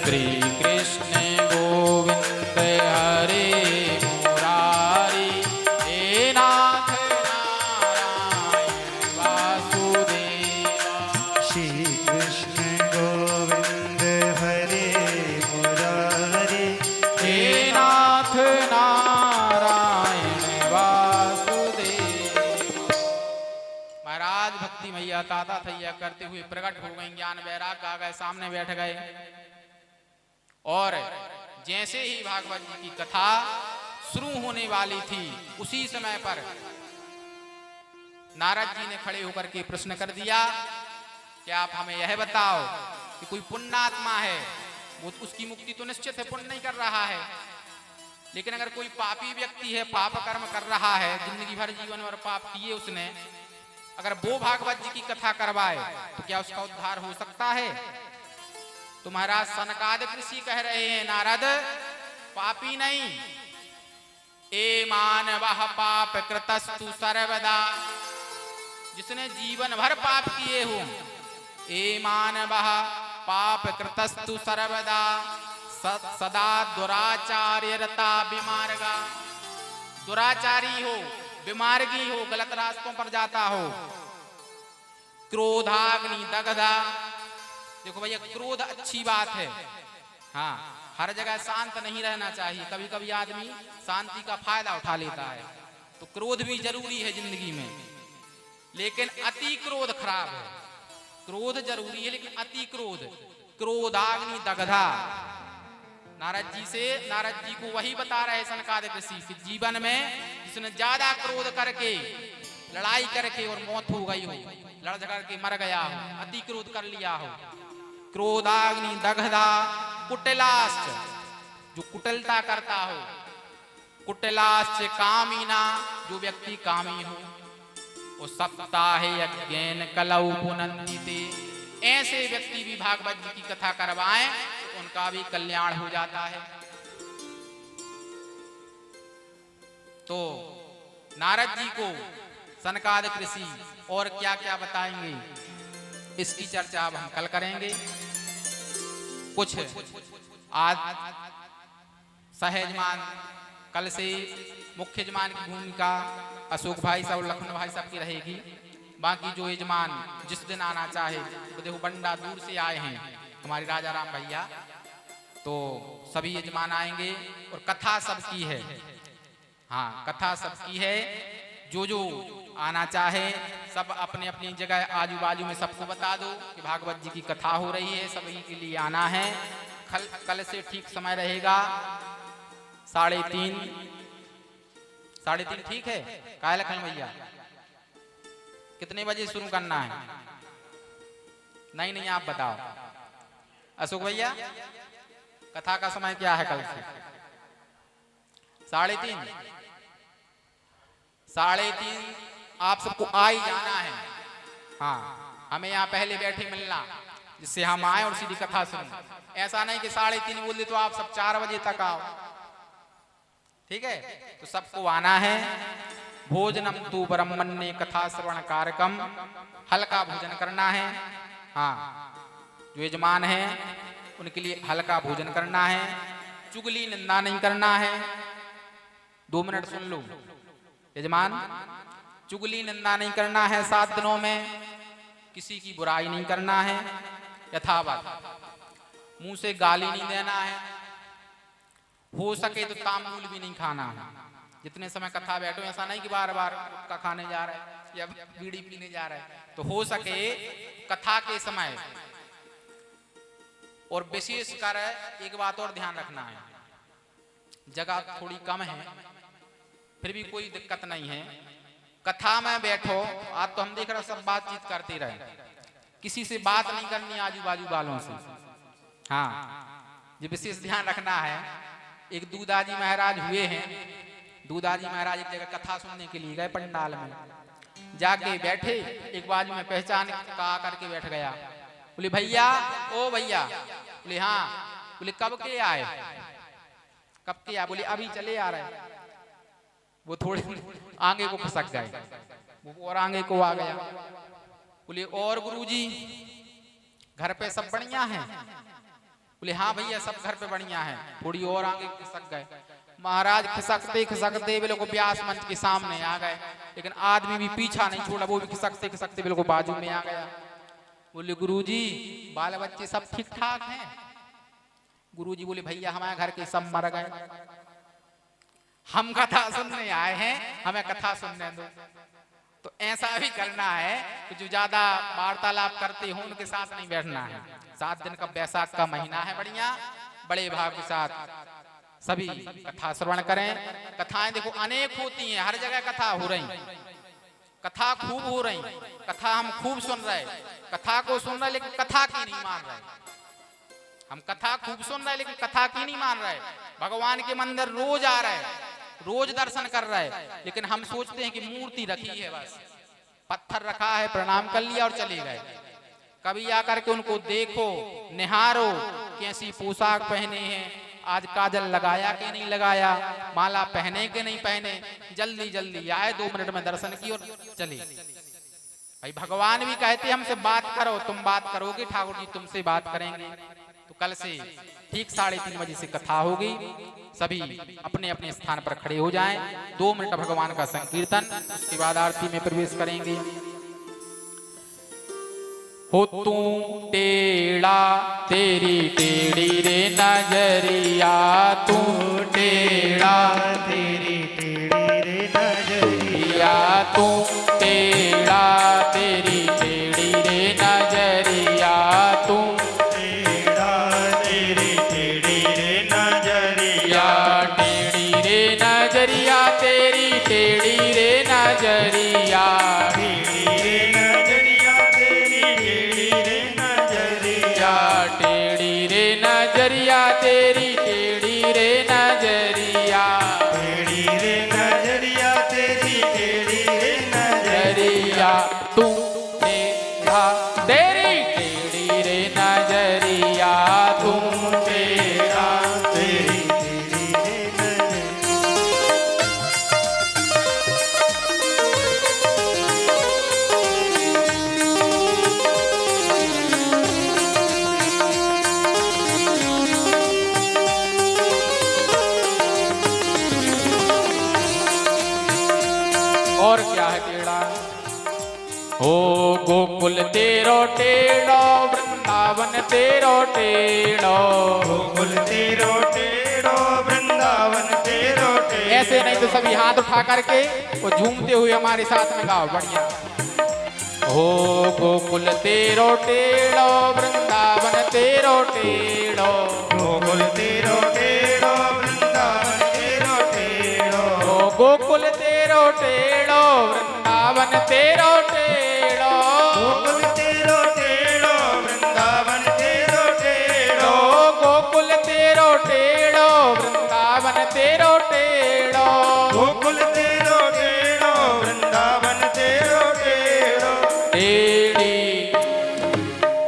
श्री कृष्ण गोविंद हरे मुरारी हे नाथ नारायण वासुदेवा। श्री कृष्ण गोविंद हरे मुरारी हे नाथ नारायण वासुदेवा। महाराज भक्ति मैया ताता थैया करते हुए प्रकट हो गए, ज्ञान वैराग आ गए, सामने बैठ गए। और जैसे ही भागवत जी की कथा शुरू होने वाली थी, उसी समय पर नारद जी ने खड़े होकर के प्रश्न कर दिया कि आप हमें यह बताओ कि कोई पुण्यात्मा है, वो उसकी मुक्ति तो निश्चित है, पुण्य नहीं कर रहा है, लेकिन अगर कोई पापी व्यक्ति है, पाप कर्म कर रहा है, जिंदगी भर जीवन भर पाप किए उसने, अगर वो भागवत जी की कथा करवाए तो क्या उसका उद्धार हो सकता है? तो महाराज सनकादिक ऋषि कह रहे हैं, नारद पापी नहीं, ए मानवः पाप कृतस्तु सर्वदा, जिसने जीवन भर पाप किए हो, ए मानवः पाप कृतस्तु सर्वदा सदा दुराचार्यरता विमार्गा, दुराचारी हो, विमार्गी हो, गलत रास्तों पर जाता हो। क्रोधाग्नि दग्धा, देखो भैया क्रोध अच्छी बात है, हाँ, हर जगह शांत नहीं रहना चाहिए, कभी कभी आदमी शांति का फायदा उठा लेता है, तो क्रोध भी जरूरी है जिंदगी में, लेकिन अति क्रोध खराब है। क्रोध जरूरी है लेकिन अति क्रोध, क्रोधाग्नि दग्धा। नारद जी को वही बता रहे सनकादिक ऋषि कि जीवन में जिसने ज्यादा क्रोध करके लड़ाई करके और मौत हो गई हो, लड़ झगड़ के मर गया हो, अति क्रोध कर लिया हो, क्रोधाग्नि दग्धा कुटिलाश्च, जो कुटिलता करता हो, कुटिलाश्च कामिना, जो व्यक्ति कामी हो, वो सप्ताहे यज्ञेन कलौ पुनन्ति ते, ऐसे व्यक्ति भी भागवत जी की कथा करवाएं तो उनका भी कल्याण हो जाता है। तो नारद जी को सनकादिक ऋषि और क्या क्या बताएंगे, इसकी चर्चा अब हम कल करेंगे। कुछ आज सहजमान, कल से मुख्य यजमान की भूमिका अशोक भाई साहब और लखन भाई साहब की रहेगी। बाकी जो यजमान जिस दिन आना चाहे, तो देखो बंडा दूर से आए हैं हमारे राजा राम भैया, तो सभी यजमान आएंगे और कथा सबकी है। हाँ, कथा सबकी है। जो जो आना चाहे सब अपने अपनी जगह आजू बाजू में सबको बता दो कि भागवत जी की कथा हो रही है, सभी के लिए आना है। कल से ठीक समय रहेगा 3:30, 3:30 ठीक है? काय लखन भैया कितने बजे शुरू करना है? नहीं आप बताओ। अशोक भैया कथा का समय क्या है कल से? 3:30। 3:30 आप सबको आ ही जाना है। हाँ, हमें यहाँ पहले बैठे मिलना, जिससे हम आए और सीधी कथा सुने। ऐसा नहीं कि 3:30 बोल दे तो आप सब 4 बजे तक आओ, ठीक है? तो सबको आना है। भोजनम तु ब्रह्मण्य कथा श्रवण कार्यक्रम, हल्का भोजन करना है। हाँ, जो यजमान है उनके लिए हल्का भोजन करना है। चुगली निंदा नहीं करना है। 2 मिनट सुन लो यजमान, चुगली निंदा नहीं करना है। 7 दिनों में किसी की बुराई नहीं करना है। यथावत मुंह से गाली नहीं देना है। हो सके तो तांबूल भी नहीं खाना है। जितने समय कथा बैठो, ऐसा नहीं कि बार बार गुटखा खाने जा रहा है या बीड़ी पीने जा रहा है। तो हो सके कथा के समय, और विशेष कर एक बात और ध्यान रखना है, जगह थोड़ी कम है फिर भी कोई दिक्कत नहीं है। कथा में बैठो, आज तो हम देख रहे सब बातचीत करते रहे, किसी से बात नहीं करनी आजू बाजू वालों से। हाँ, ये विशेष ध्यान रखना है। एक दूधाजी महाराज हुए हैं। दूधाजी महाराज एक जगह कथा सुनने के लिए गए, पंडाल में जाके बैठे, एक बाजू में पहचान का करके बैठ गया। बोले भैया, ओ भैया। बोले हाँ। बोले कब के आए? कब के आए? बोले अभी चले आ रहे। वो थोड़े आगे को खसक गए, वो और आगे को आ गया। बोले और गुरुजी घर पे सब बढ़िया है? बोले हाँ भैया सब घर पे बढ़िया है। थोड़ी और आगे खसक गए। महाराज खिसकते खिसकते बिल्कुल व्यास मंच के सामने आ गए, लेकिन आदमी भी पीछा नहीं छोड़ा, वो भी खिसकते खिसकते बिल्कुल बाजू में आ गया। बोले गुरुजी बाल बच्चे सब ठीक ठाक हैं? गुरुजी बोले भैया हमारे घर के सब मर गए, हम कथा सुनने आए हैं, हमें कथा सुनने दो। तो ऐसा भी करना है कि जो ज्यादा वार्तालाप करते हो उनके साथ नहीं बैठना है। 7 दिन का बैसाख का महीना है बढ़िया, बड़े भाव के साथ सभी कथा श्रवण करें। कथाएं देखो अनेक होती हैं, हर जगह कथा हो रही, कथा खूब हो रही, कथा हम खूब सुन रहे, कथा को सुन रहे लेकिन कथा की नहीं मान रहे। हम कथा खूब सुन रहे लेकिन कथा की नहीं मान रहे। भगवान के मंदिर रोज आ रहे, रोज दर्शन कर रहे, लेकिन हम सोचते हैं कि मूर्ति रखी है, बस पत्थर रखा है, प्रणाम कर लिया और चले गए। कभी आकर के उनको देखो, निहारो, कैसी पोशाक पहने हैं, आज काजल लगाया कि नहीं लगाया, माला पहने कि नहीं पहने, जल्दी जल्दी आए, 2 मिनट में दर्शन की और चले। भाई भगवान भी कहते हमसे बात करो, तुम बात करोगे ठाकुर जी तुमसे बात करेंगे। तो कल से ठीक 3:30 बजे से कथा होगी। सभी अपने अपने स्थान पर खड़े हो जाएं। 2 मिनट भगवान का संकीर्तन, उसके बाद आरती में प्रवेश करेंगे। हो तू टेढ़ा तेरी टेढ़ी रे नजरिया, तू टेढ़ा तेरी टेढ़ी रे नजरिया, तू टेढ़ा तेरी टेढ़ी रे नजरिया, तू टेढ़ा तेरी टेढ़ी रे नजरिया, टेढ़ी रे नजरिया तेरी टेढ़ी रे नजरिया, टेढ़ी रे नजरिया तेरी टेढ़ी रे नजरिया, टेढ़ी रे नजरिया तेरी टेढ़ी रे नजरिया, टेढ़ी रे नजरिया तेरी टेढ़ी रे नजरिया, तू टेढ़ा तेरी टेढ़ी रे नजरिया, तू हो गोकुल तेरो टेढ़ो वृंदावन तेरो टेढ़ो, गोकुल तेरो टेढ़ो वृंदावन तेरो टेढ़ो। ऐसे नहीं तो सभी हाथ उठा करके वो झूमते हुए हमारे साथ में गाओ बढ़िया। हो गोकुल तेरो टेढ़ो वृंदावन तेरो टेढ़ो, गोकुल तेरो टेढ़ो वृंदावन तेरो टेढ़ो। हो गोकुल तेरो टेढ़ो वृंदावन तेरो टेढ़ो, गोकुल तेरो टेढ़ो वृंदावन तेरो टेढ़ो। गोकुल तेरो टेढ़ो वृंदावन तेरो टेढ़ो, गोकुल तेरो टेढ़ो वृंदावन तेरो टेढ़ो। टेढ़ी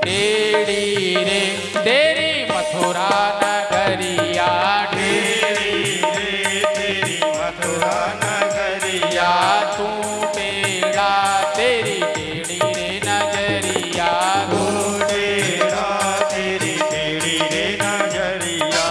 टेढ़ी रे तेरी मथुरा नगरिया, तेरी रे तेरी मथुरा नगरिया। तू टेढ़ा तेरी टेढ़ी रे नजरिया, तू टेढ़ा तेरी टेढ़ी रे नजरिया।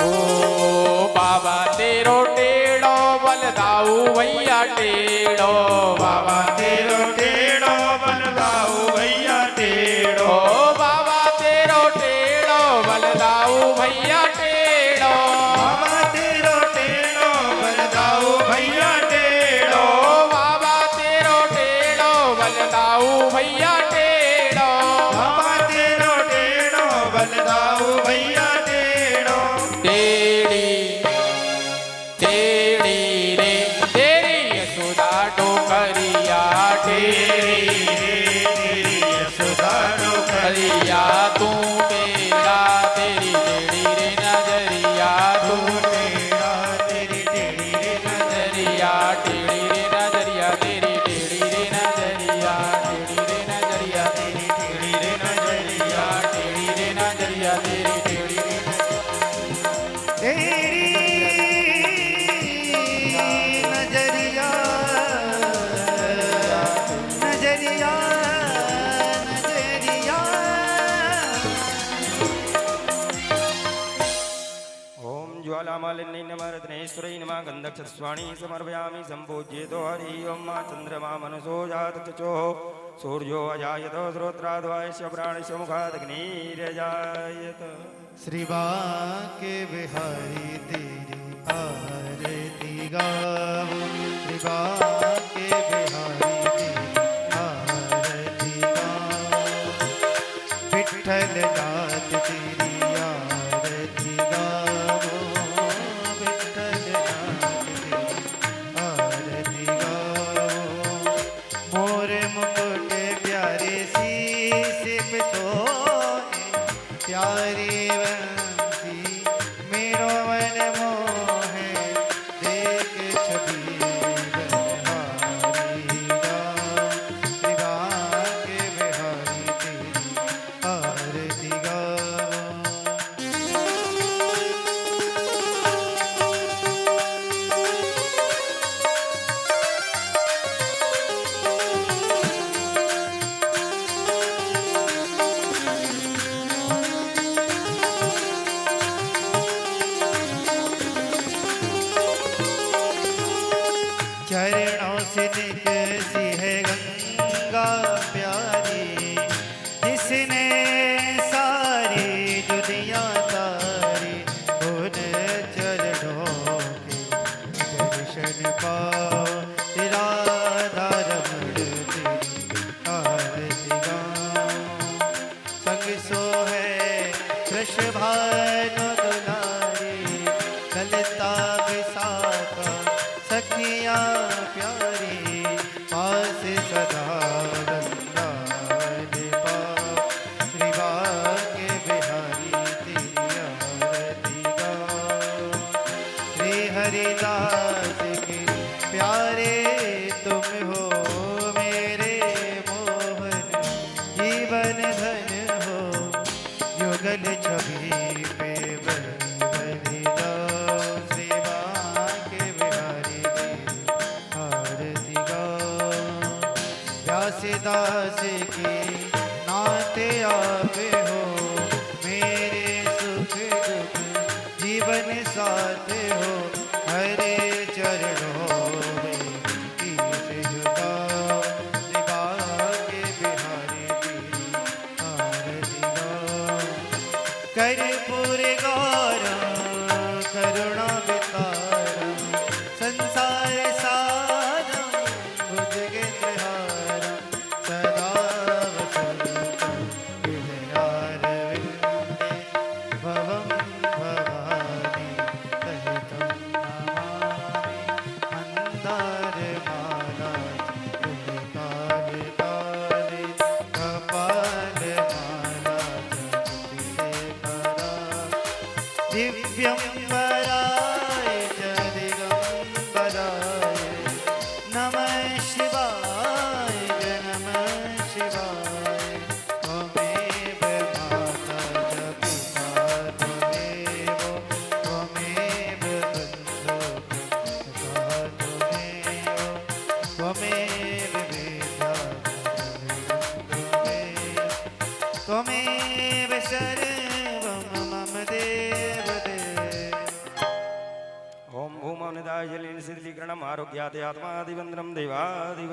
ओ बाबा तेरो टेढ़ो बलदाऊ भैया टेढ़ो, बाबा तेरो टेढ़ो बलदाऊ भैया टेढ़ो। ओ बाबा तेरो टेढ़ो बलदाऊ भैया टेढ़ो, बाबा तेरो टेढ़ो बलदाऊ भैया टेढ़ो। बाबा तेरो टेढ़ो बलदाऊ भैया टेढ़ो, बाबा तेरो टेढ़ो बलदाऊ भैया टेढ़ो। टेढ़ी टेढ़ी रे तेरी यशोदा डोकरिया, तेरी टेढ़ी रे तेरी यशोदा डोकरिया। नजरिया तू टेढ़ा तेरी टेढ़ी रे नजरिया, तू तू टेढ़ा तेरी टेढ़ी रे नजरिया। नजरिया टेढ़ी रे नजरिया तेरी टेढ़ी रे नजरिया, टेढ़ी रे नजरिया तेरी टेढ़ी रे नजरिया। टेढ़ी रे नजरिया तेरी टेढ़ी रे तेरी नजरिया नजरिया नजरिया। ओम ज्वालामालिन्यै नमः रत्नेश्वरै नमः गन्धक्षस्वाणी समर्पयामि सम्पूज्येतो हरि ओम मा चन्द्रमा मनसो जातचोः सूर्यो अजायत श्रोत्राद्वायस्य प्राणस्य मुखादग्निरजायत। श्री बांके बिहारी तेरी आरती गाओ, श्री बांके बिहारी तेरी आरती गाओ। विठ्ठल नाथ तेरी आरती गाओ, विठ्ठल नाथ तेरी आरती गाओ। मोर मुकुट प्यारे शीश पे सोए, प्यारी बंसी मेरो मन मोहे, देख छवि बलिहारी गाओ। श्री बांके बिहारी तेरी आरती गाओ। चरणों से निकसी है गंगा प्यारी, जिसने सारी दुनिया तारी। उन चरणों के दर्शन पाओ, राधा रमण तेरी आरती गाओ। संग सो है वृषभानु दुलारी, ललिता विशाखा सखियाँ प्यारी। पास सदा वृंदावन पाओ, श्री बांके बिहारी तेरी आरती गाओ। श्री हरिदास के प्यारे तुम हो, मेरे मोहन जीवन धन हो। दास के नाते आप हो, मेरे सुख दुख जीवन साथ हो, हरे चरणों में कीस झुकाओ, निभा के बिहारी तेरी आरती गाओ। कर्पूर गौरम करुणा वितारम, संसार सारम भुजगेन्द्रहारम, सदा वसन्तं हृदयारविन्दे, भवं भवानी सहितं नमामि। मन्दारमाला तुलिताले ताले, कपालमाला जपिते दिव्यंबराय च दिगंबराय, नमः शिवाय च नमः शिवाय। त्वमेव माता च पिता त्वमेव, त्वमेव बन्धुः सखा त्वमेव, त्वमेव वेदान्तवेदं त्वमेव सर्वं मम देव देव। ओम भूमनिदाय जलेन शीतलीकरणम आरोग्याते आत्मादिवंद्रम देवादिव